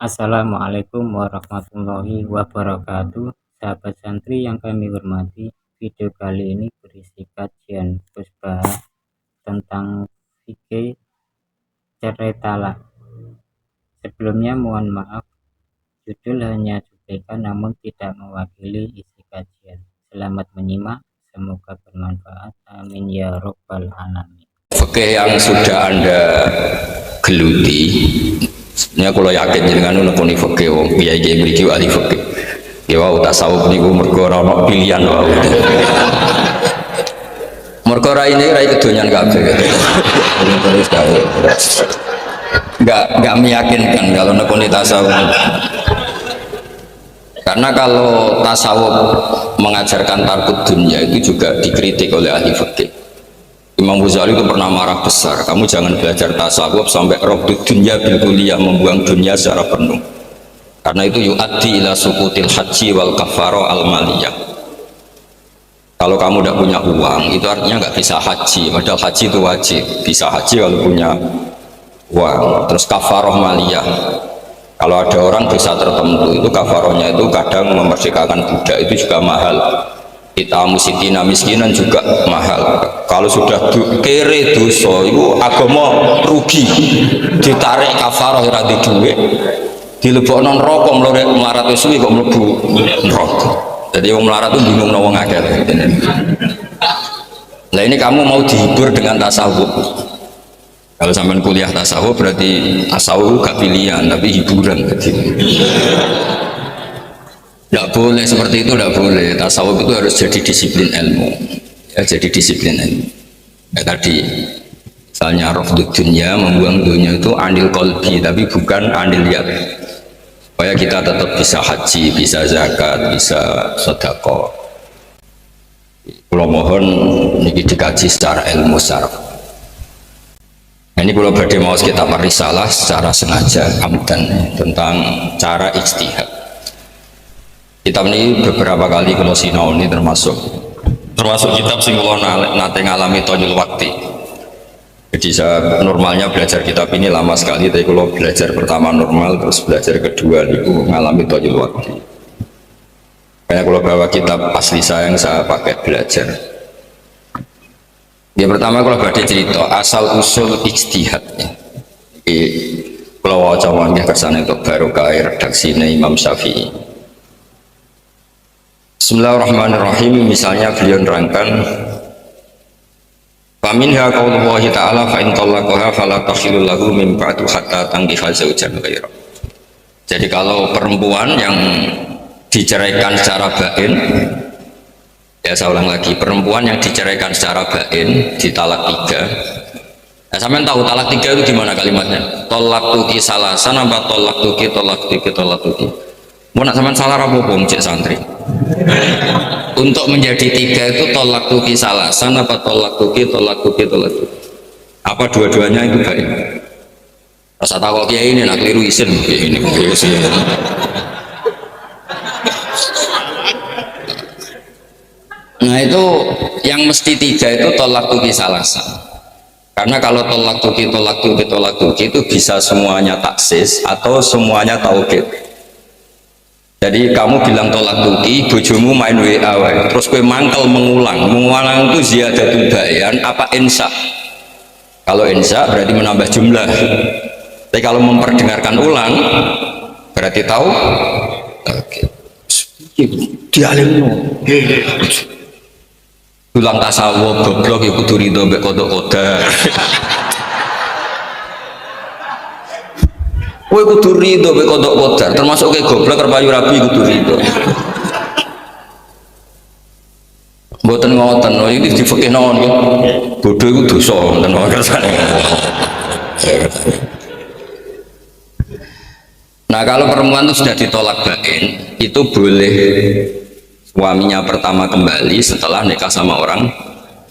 Assalamualaikum warahmatullahi wabarakatuh. Sahabat santri yang kami hormati, video kali ini berisi kajian musbah tentang fikih cerai talak. Sebelumnya mohon maaf, judul hanya cuplikan namun tidak mewakili isi kajian. Selamat menyimak, semoga bermanfaat. Amin ya robbal alamin. Fikih yang sudah Anda geluti, sebenarnya kalau yakin jenengan nekuni fikih wong kiai-kiai mriki ahli fikih. Ya wau tasawuf niku mergo ana pilihan wau. Mergo ra ini ra kedonyan kabeh. Terus kabeh. Enggak meyakinkan kalau nekuni tasawuf. Karena kalau tasawuf mengajarkan tarkut dunia itu juga dikritik oleh ahli fikih. Imam Ghazali itu pernah marah besar, kamu jangan belajar tasawuf sampai rohdud dunya bil kulliyah, membuang dunia secara penuh, karena itu yu'addi ila sukutil haji wal kafaro al maliyah. Kalau kamu tidak punya uang itu artinya nggak bisa haji, padahal haji itu wajib. Bisa haji kalau punya uang. Terus kafaroh maliyah, kalau ada orang desa tertentu itu kafarohnya itu kadang memerdekakan budak, itu juga mahal. Kita musitina miskinan juga mahal. Kalau sudah kere dosa itu agama rugi, ditarik kafarah ora di dhuwit, dilebokno neraka melarat suwi kok mlebu neraka. Jadi wong melarat itu bingung wong akeh. Nah ini kamu mau dihibur dengan tasawuf. Kalau sampean kuliah tasawuf berarti tasawuf gak pilihan tapi hiburan gitu. Tidak boleh seperti itu, tidak boleh. Tasawuf itu harus jadi disiplin ilmu, ya, jadi disiplin ilmu. Ya, tadi misalnya rafdud dunya, membuang dunia itu anil qalbi, tapi bukan anil yad, supaya kita tetap bisa haji, bisa zakat, bisa sedekah. Kalau mohon ini dikaji secara ilmu, secara ini kalau badhe mau kita risalah secara sengaja amdan tentang cara ijtihad. Kitab ini beberapa kali kalau sinau ini termasuk kitab sing kula nate ngalami tonyul waktu. Jadi saya normalnya belajar kitab ini lama sekali, tapi kalau belajar pertama normal, terus belajar kedua itu ngalami tonyul waktu. Kayak kalau bawa kitab asli saya yang saya pakai belajar. Ya pertama kalau badhe cerita asal usul ijtihad. Kalau waca nggih kersane untuk barokah redaksi Imam Syafi'i. Bismillahirrahmanirrahim. Misalnya beliau nerangkan faminha qaulullahi ta'ala fa in talaqaha fala tahillu lahu min ba'du hatta tankiha zawjan ghairu. Jadi kalau perempuan yang diceraikan secara bain, ya saya ulang lagi, perempuan yang diceraikan secara bain ditalak tiga. Nah, sampean tahu talak tiga itu gimana kalimatnya? Tolak tuki salasan apa tolak tuki. Mau nak sampean salah apa cek santri? Untuk menjadi tiga itu tolak tuki salasan apa tolak tuki. Apa dua-duanya itu baik? Rasa tahu kiai ini nak keliru isin ini. Nah itu yang mesti tiga itu tolak tuki salasan. Karena kalau tolak tuki itu bisa semuanya taksis atau semuanya taukid. Jadi kamu bilang tolak tuki, bojomu main WA, terus kue mangkel mengulang itu ziyadatul bayan apa insya? Kalau insya berarti menambah jumlah. Tapi kalau memperdengarkan ulang berarti tahu. Dialimno. Ulang tasawuf goblok iku kudu rido mbek kodok-kodok. Kowe kudu rido mbek kodok kodar, termasuk kayak goblok kerpayu rabi kudu rido. Mboten ngoten, lho iki di fikih naon iki. Bodho iku dosa ngoten wae kersane. Nah, kalau perempuan itu sudah ditolak bain, itu boleh suaminya pertama kembali setelah nikah sama orang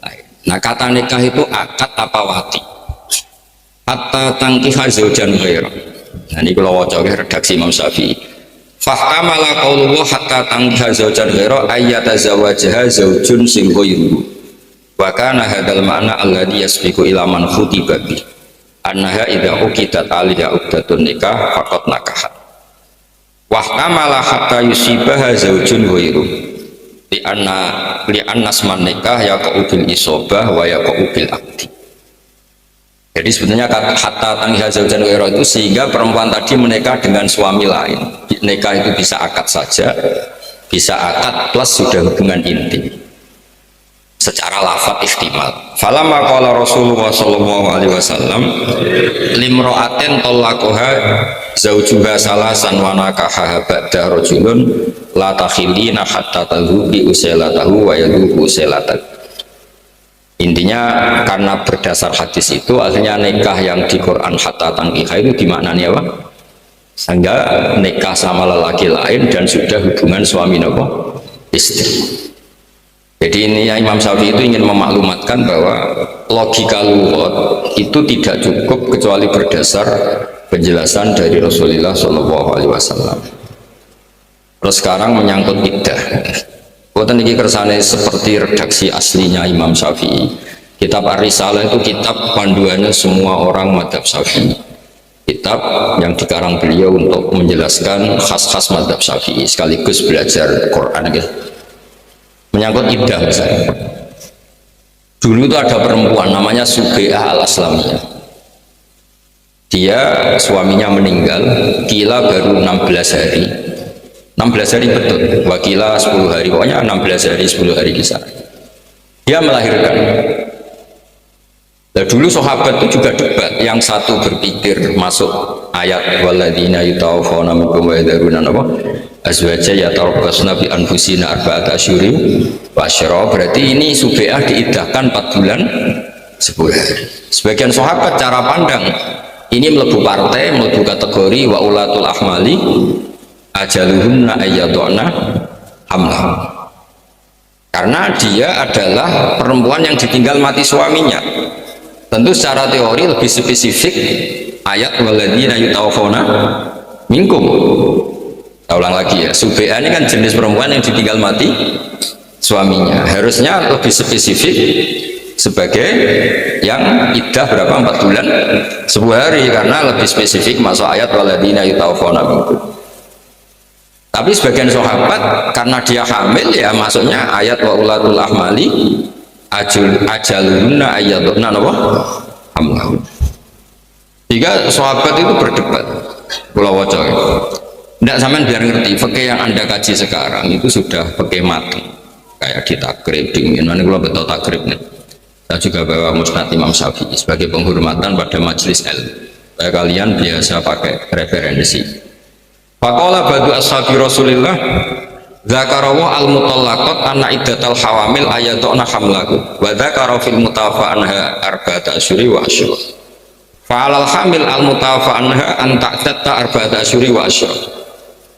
lain. Nah, kata nikah itu akad apa wati? Hatta tangkiha zaujan ghairu. Nah ini kalau wajah redaksi Imam Syafi'i. Fahamala qaulullah hatta tangkiha zaujan ghairu ayyatazawajaha zaujun sing ghairu. Wa kana hadzal ma'na alladhi yasbiqu ila man khutiba bi. Annaha idza uqidat alaiha uqdatun nikah faqad nakahat. wahtamala hatta yusibaha zaujun ghairu li anna asman nikah yaqa'u bil isobah wa yaqa'u bil akdi. Jadi sebetulnya hatta tangiha zaujan ghairu itu sehingga perempuan tadi menikah dengan suami lain. Nikah itu bisa akad saja, bisa akad plus sudah hubungan intim secara lafadz ihtimal. Falamma qala Rasulullah sallallahu alaihi wasallam limra'atin talaqaha zaujuha salasan wa nakaha ba'da rajulun la takhilina hatta tadhubi usailatahu wa yadhubu usailatahu. Intinya karena berdasar hadis itu akhirnya nikah yang di Quran hatta tankiha itu dimaknani apa? Sehingga nikah sama lelaki lain dan sudah hubungan suami nopo istri. Jadi ini Imam Syafi'i itu ingin memaklumatkan bahwa logika lughah itu tidak cukup kecuali berdasar penjelasan dari Rasulullah Shallallahu Alaihi Wasallam. Terus sekarang menyangkut iddah. Buatan ini kersane seperti redaksi aslinya Imam Syafi'i. Kitab Ar-Risalah itu kitab panduannya semua orang madhab Syafi'i. Kitab yang dikarang beliau untuk menjelaskan khas-khas madhab Syafi'i sekaligus belajar Quran gitu. Menyangkut iddah misalnya. Dulu itu ada perempuan namanya Subai'ah al-Aslamiyah. Dia suaminya meninggal, kila baru 16 hari. 16 hari betul, wakila 10 hari, pokoknya 16 hari 10 hari kisah. Dia melahirkan. Nah, dulu sahabat itu juga debat, yang satu berpikir masuk ayat walladzina yutawaffawna minkum wa yadharuna azwaja yatarabbasna bi anfusina arba'ata asyhurin wa asyra. Berarti ini Subai'ah diiddahkan 4 bulan 10 hari. Sebagian sahabat cara pandang ini melebu partai, melebu kategori wa ulatul ahmali ajaluhunna ayyaduna hamlah. Karena dia adalah perempuan yang ditinggal mati suaminya. Tentu secara teori lebih spesifik ayat walladzina yutawaffawna minkum. Saya ulang lagi ya, Subai'ah ini kan jenis perempuan yang ditinggal mati suaminya. Harusnya lebih spesifik sebagai yang iddah berapa 4 bulan 10 hari karena lebih spesifik masuk ayat walladzina yutawaffawna minkum. Tapi sebagian sahabat karena dia hamil ya masuknya ayat wa ulatul ahmali ajalunna ayyaduna hamlahun. Jika sahabat itu berdebat pulau waca tidak sampean biar ngerti fikih yang anda kaji sekarang itu sudah fikih matang kayak di takrib dingin mana kalau betul takrib nih. Saya juga bawa musnad Imam Syafi'i sebagai penghormatan pada majelis ilmu supaya kalian biasa pakai referensi. Faqala badu ashabi Rasulillah dzakarahu al-mutallaqat anna iddatal hawamil ayatuna hamlahu wa dzakara fil mutawafa anha arba'ata asyuri wa asyra. Fa'alal hamil al-mutawafa anha an ta'tatta arba'ata asyuri wa asyra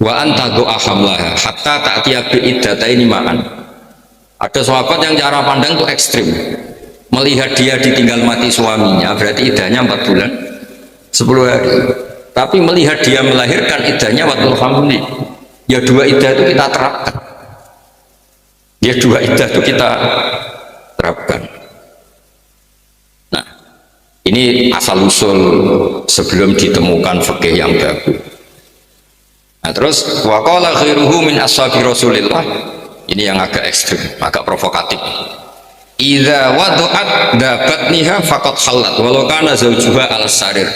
wa anta do'a hamlaha hatta ta'tiya bi iddataini ma'an. Ada sahabat yang cara pandang itu ekstrim, melihat dia ditinggal mati suaminya berarti iddahnya 4 bulan 10 hari, tapi melihat dia melahirkan iddahnya waktu hamil ya 2 iddah itu kita terapkan, ya 2 iddah itu kita terapkan. Nah ini asal usul sebelum ditemukan fikih yang bagus. Nah terus waqala khairuhu min ashabi Rasulillah, ini yang agak ekstrim, agak provokatif. Idza wadu'at dabatniha faqad halat walau kana zawjuha al-sarir.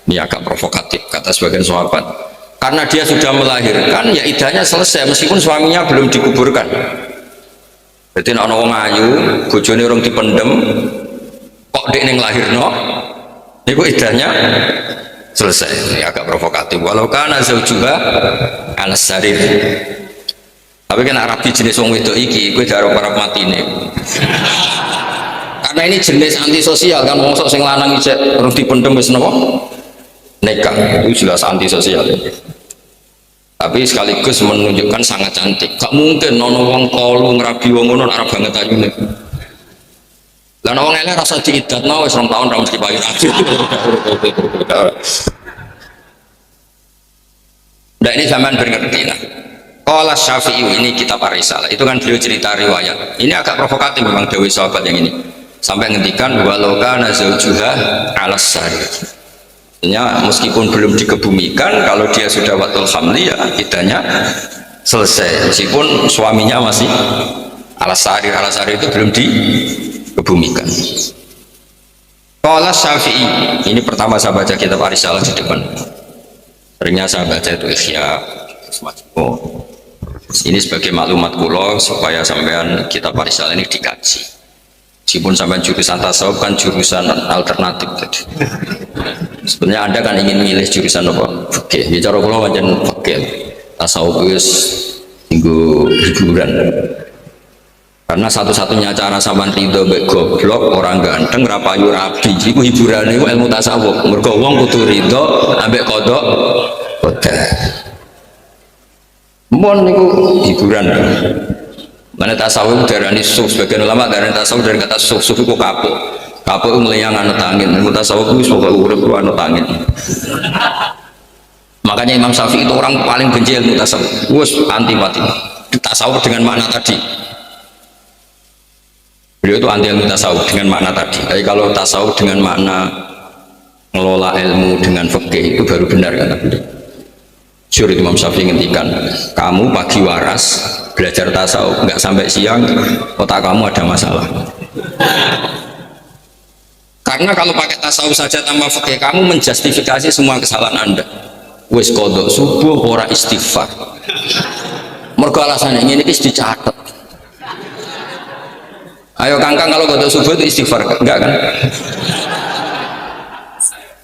Ini agak provokatif kata sebagian sahabat. Karena dia sudah melahirkan ya iddahnya selesai meskipun suaminya belum dikuburkan. Berarti ana wong ayu bojone urung dipendem kok dek ning lahirno niku iddahnya selesai. Ini agak provokatif walau kana zawjuha al-sarir. Tapi kan Arabi jenis wong wedok iki kowe darah para matine. Karena ini jenis antisosial kan wong sok sing lanang isih urung dipendem wis napa? Nikah itu jelas antisosial ya. Tapi sekaligus menunjukkan sangat cantik. Gak mungkin nono wong tolu ngerabi wong ngono ora banget ayune. Lah wong elek rasa diidatno wis 2 tahun ra mesti bayar aja. Nah ini zaman berngerti lah. Qala Syafi'i, ini kitab Ar-Risalah. Itu kan beliau cerita riwayat. Ini agak provokatif memang dawuh sahabat yang ini. Sampai ngendikan walau kana zaujuha 'alas sarir. Artinya meskipun belum dikebumikan, kalau dia sudah watul hamli ya iddahnya selesai. Meskipun suaminya masih alasari itu belum dikebumikan. Qala Syafi'i, ini pertama saya baca kitab Arisalah di depan. Seringnya saya baca itu Ihya Majmu'. Ini sebagai maklumat kula supaya sampean kitab Arisalah ini dikaji. Meskipun sampean jurusan tasawuf kan jurusan alternatif tadi. Sebenarnya Anda kan ingin milih jurusan apa? Fikih. Bicara kula pancen fikih. Tasawuf wis nggo hiburan. Karena satu-satunya cara sampean ridho mbek goblok orang ganteng rapayu rabi iku hiburane iku ilmu tasawuf. Mergo wong kudu ridho ambek kodok qadar. Mon niku hiburan. Mana tasawuf darani suf, sebagian ulama darani tasawuf dari kata suf itu kapuk. Kapuk meleyang anut angin. Ilmu tasawuf itu sebagai urip anut angin. Makanya Imam Syafi'i itu orang paling benci ilmu tasawuf. Wes anti mati. Tasawuf dengan makna tadi. Beliau itu anti ilmu tasawuf dengan makna tadi. Tapi kalau tasawuf dengan makna ngelola ilmu dengan fikih itu baru benar kata beliau. Jujur Imam Syafi'i ngendikan, kamu pagi waras belajar tasawuf nggak sampai siang, otak kamu ada masalah. Karena kalau pakai tasawuf saja tanpa fikih, kamu menjustifikasi semua kesalahan Anda. Wis kodok subuh ora istighfar. Mergo alasannya ini dicatat. Ayo kangkang kalau kodok subuh itu istighfar, enggak kan?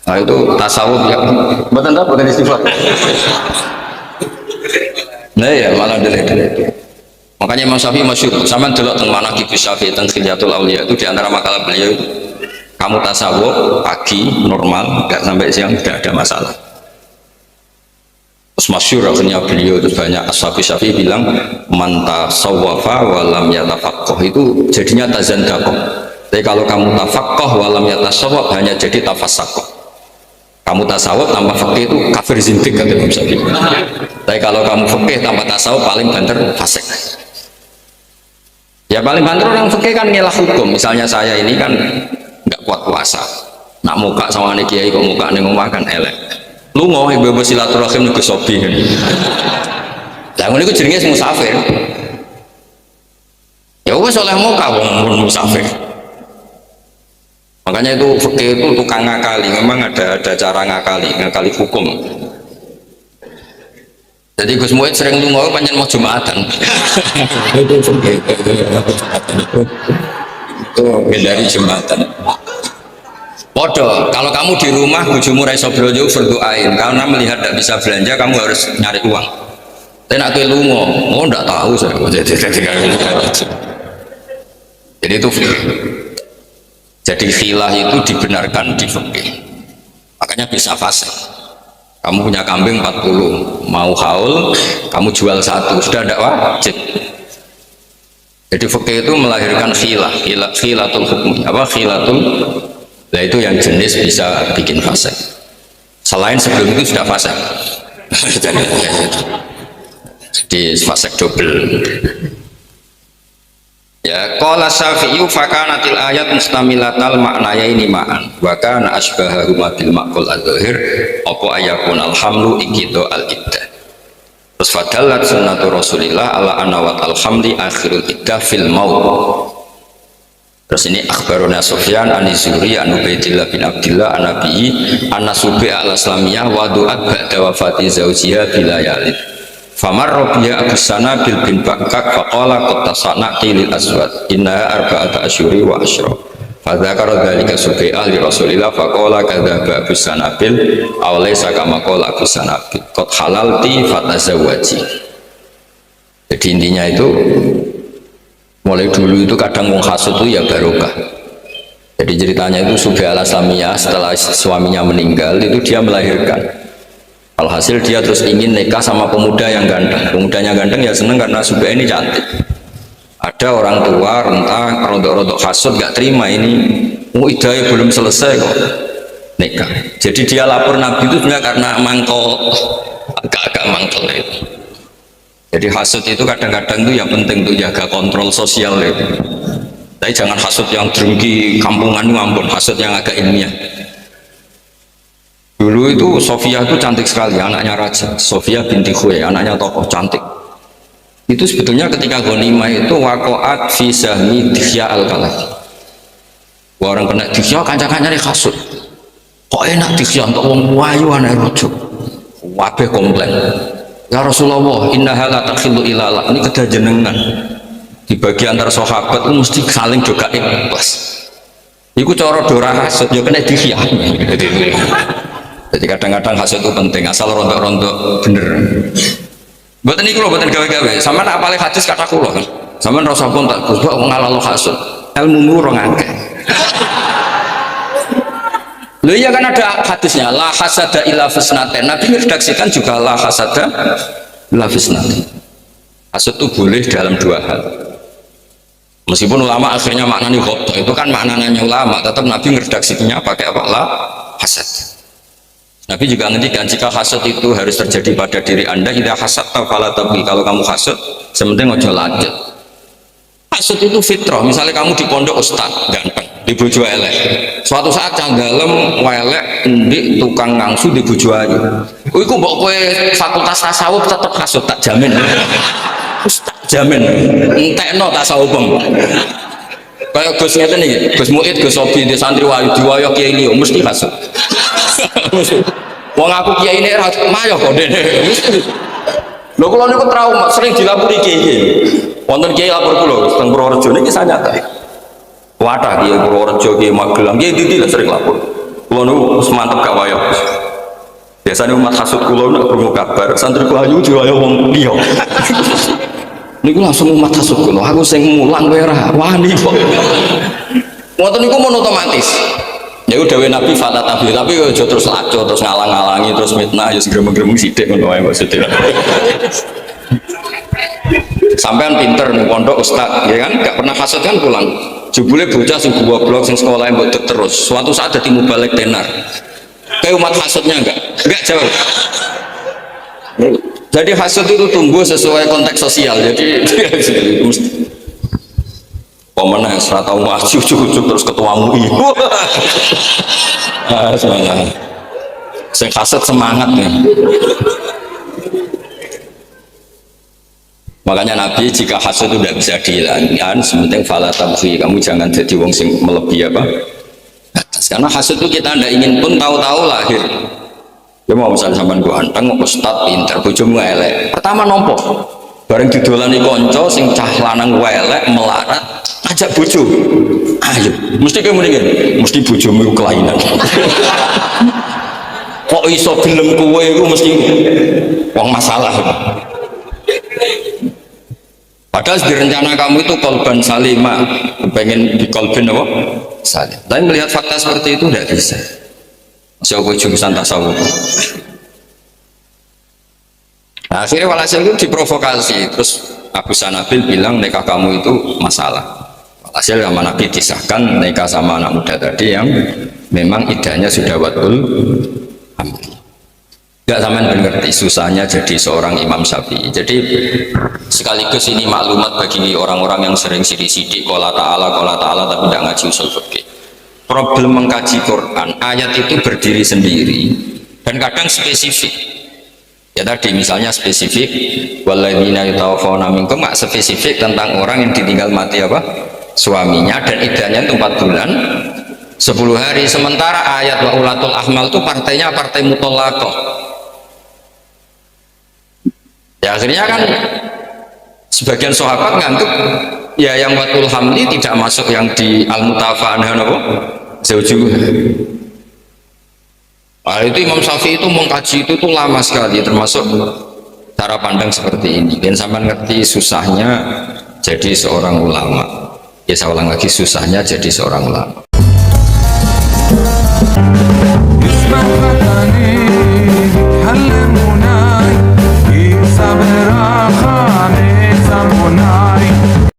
Nah itu tasawuf ya, bukan istighfar. Nah ya malah delete. Makanya Imam Syafi'i masyhur, sampean delok teng manaqib Syafi'i teng Khilyatul Auliya itu di antara makalah beliau itu, kamu tasawuf pagi normal, enggak sampai siang tidak ada masalah. Terus masyhur akhirnya beliau terus banyak ashabi Syafi'i bilang man tasawwafa wa lam yatafaqqah itu jadinya tazandaqa. Tapi kalau kamu tafaqqah wa lam yatasawwaf hanya jadi tafassaqah. Kamu tasawuf tanpa fikih itu kafir zindik kata Imam Syafi'i. Tapi kalau kamu fikih tanpa tasawuf paling banter fasik. Ya paling banter orang fikih kan ngelah hukum. Misalnya saya ini kan nggak kuat puasa. Nak muka sama nih kiai kok muka nih ngomong kan elek. Lu mau ibu silaturahim nih kesobi kan. Lah ngono iku jenenge musafir. Ya wes oleh muka wong musafir. Makanya itu fikih itu tukang ngakali, memang ada cara ngakali hukum. Jadi Gus Muid sering lunga pancen mau Jumatan. Itu fikih. Itu hindari Jumatan. Podo, kalau kamu di rumah bojomu ra iso blonjo berdoain karena melihat tidak bisa belanja kamu harus nyari uang. Tapi nak kowe lunga, oh ndak tahu saya. Jadi itu jadi khilah itu dibenarkan di fikih. Makanya bisa fasik. Kamu punya kambing 40, mau haul, kamu jual satu, sudah tidak wajib. Jadi fikih itu melahirkan khilatul hukum. Apa khilatul? Nah itu yang jenis bisa bikin fasik. Selain sebelum itu sudah fasik. Jadi fasik double. Ya, qala Syafi'i fakanatil ayat mustamilatal maknayaini ma'an wa kana asbahahuma bil maqul adzahir apa ayakun alhamlu ikido al iddah. Terus fadallat sunnatu Rasulillah ala anawat alhamli akhirul iddah fil maut. Terus ini akhbaruna Sufyan an-Zuhri an Ubaidillah bin Abdillah an-Nabi an-Nasubi al-Islamiyah wa du'at ba'da wafati zawjiha bilayalid. Famar Robiya Abu Sana bil bin Bakak faqala qad tasanaqti lil aswad inna arba'ata asyuri wa asyra fadzakara dzalika Subai'ah li Rasulillah faqala kadzaba Abu Sana bil aw laysa kama qala Abu Sana bil qad halalti fatazawwaji. Jadi intinya itu mulai dulu itu kadang wong hasud itu ya barokah. Jadi ceritanya itu Subai'ah al-Islamiyah setelah suaminya meninggal itu dia melahirkan. Alhasil dia terus ingin nikah sama pemuda yang ganteng. Pemudanya ganteng ya seneng karena Subai'ah ini cantik. Ada orang tua rentah rodok-rodok hasud gak terima ini. Idahnya belum selesai kok nikah. Jadi dia lapor Nabi itu sebenarnya karena mangkel, agak-agak mangkel itu. Jadi hasud itu kadang-kadang itu yang penting tuh jaga kontrol sosial itu. Tapi jangan hasud yang drengki kampungan ngampun, hasud yang agak ilmiah. Dulu itu Sofia itu cantik sekali, anaknya raja. Sofia binti Khuwe, anaknya tokoh cantik. Itu sebetulnya ketika ghanimah itu waqa'at fi sahmi Dihya al-Kalafi. Orang kena Dihya kanca-kancane kasut. Kok enak Dihya untuk wong wayu anak rujuk. Kabeh komplain. Ya Rasulullah, innaha la takhillu ilala. Ini kedah jenengan. Di bagian antara sahabat itu mesti saling juga ikhlas. Iku cara dora hasud ya kena Dihya. Jadi kadang-kadang hasud itu penting, asal rontok-rontok bener. Buat ini kalau buatan gawe-gawe, sama nak apalih hadis kata kulo kan, sama rasa pun tak gus, kok ngalalo hasud, ilmu murong angke. Loh iya kan ada hadisnya, la hasada illa fisnaten. Nabi meredaksikan juga la hasada illa fisnaten. Hasud itu boleh dalam dua hal. Meskipun ulama akhirnya maknanya ghobto, itu kan maknanya ulama, tetap Nabi meredaksikannya pakai apa? La hasad. Nabi juga ngendikan jika hasad itu harus terjadi pada diri anda, tidak hasad fala tabghi. Kalau kamu hasad, sementing ojo lanjut. Hasad itu fitrah. Misalnya kamu di pondok ustad ganteng, di bojo elek. Suatu saat candalem welek di tukang ngangsu di bojo ayu. Iku mbok kowe fakultas tasawuf tetep hasad tak jamin. Tak jamin. Entekno tasawufem. Kayak Gus ngeten iki, Gus Muid, Gus Sobi di santri wayu diwayo kiai liya mesti hasad. Wong aku kiai ini ra mayo kok dene. Lho kula niku trauma, sering dilapori kiai. Wonten kiai lapor kula teng Purworejo niki nyata. Wadah kiai Purworejo, kiai Magelang, kiai ndi sering lapor. Kula niku semantep gak wayo. Biasanya umat hasud kula nek krungu kabar santri ku ayu diwayo wong liya. Niku langsung umat hasud kula, aku sing mulang kowe ora wani kok. Ngoten niku mon otomatis. Ya udah Nabi fala tabi, tapi aja terus laco, terus ngalang-ngalangi, terus mitnah, ya segremeng-gremeng sithik ngono wae maksudnya. Sampean pinter ning pondok ustaz, ya kan? Gak pernah hasud kan pulang. Jebule bocah sing goblok sing sekolah mbok terus. Suatu saat dadi mubalek tenar. Kayak umat hasudnya enggak? Enggak jauh. Jadi hasud itu tumbuh sesuai konteks sosial. Jadi pemenang serata maju cucuk terus ketua MUI. Semangat. Saya hasud semangat nih. Makanya Nabi jika hasud itu tidak bisa dihilangkan, sementing fala tabghi, kamu jangan jadi wong sing melebihi apa? Karena hasud itu kita tidak ingin pun tahu-tahu lahir. Ya mau misalnya sampean gua anteng, ustad pinter, bojomu elek. Pertama nompo, bareng didolani konco, sing cah lanang elek melarat, ajak bojo. Ayo, mesti kamu nih, mesti bojomu kelainan. Kok iso gelem kowe iku mesti wong masalah. Padahal di rencana kamu itu kolban salima, pengen di kolban apa? Salim. Tapi melihat fakta seperti itu tidak bisa. Siapa jurusan tasawuf? Nah, akhirnya walhasil itu diprovokasi. Terus Abu Sanabil bilang nikah kamu itu masalah. Walhasil sama Nabi disahkan nikah sama anak muda tadi yang memang idahnya sudah watul hamil. Tidak sampai mengerti susahnya jadi seorang Imam Syafi'i. Jadi sekaligus ini maklumat bagi orang-orang yang sering sidik-sidik qala ta'ala tapi tidak ngaji usul fikih. Problem mengkaji Quran, ayat itu berdiri sendiri dan kadang spesifik. Ya tadi misalnya spesifik walladzina yatawaffawna minkum, nggak spesifik tentang orang yang ditinggal mati apa? Suaminya dan idahnya itu 4 bulan 10 hari. Sementara ayat wa ulatul ahmal itu partainya partai mutallaqah. Ya akhirnya kan sebagian sahabat ngantuk ya yang watul hamli tidak masuk yang di al-mutafa anha apa? Zauju. Nah, itu Imam Syafi'i itu mengkaji itu tuh lama sekali, termasuk cara pandang seperti ini. Dan sampai ngerti susahnya jadi seorang ulama. Ya saya ulang lagi, susahnya jadi seorang ulama.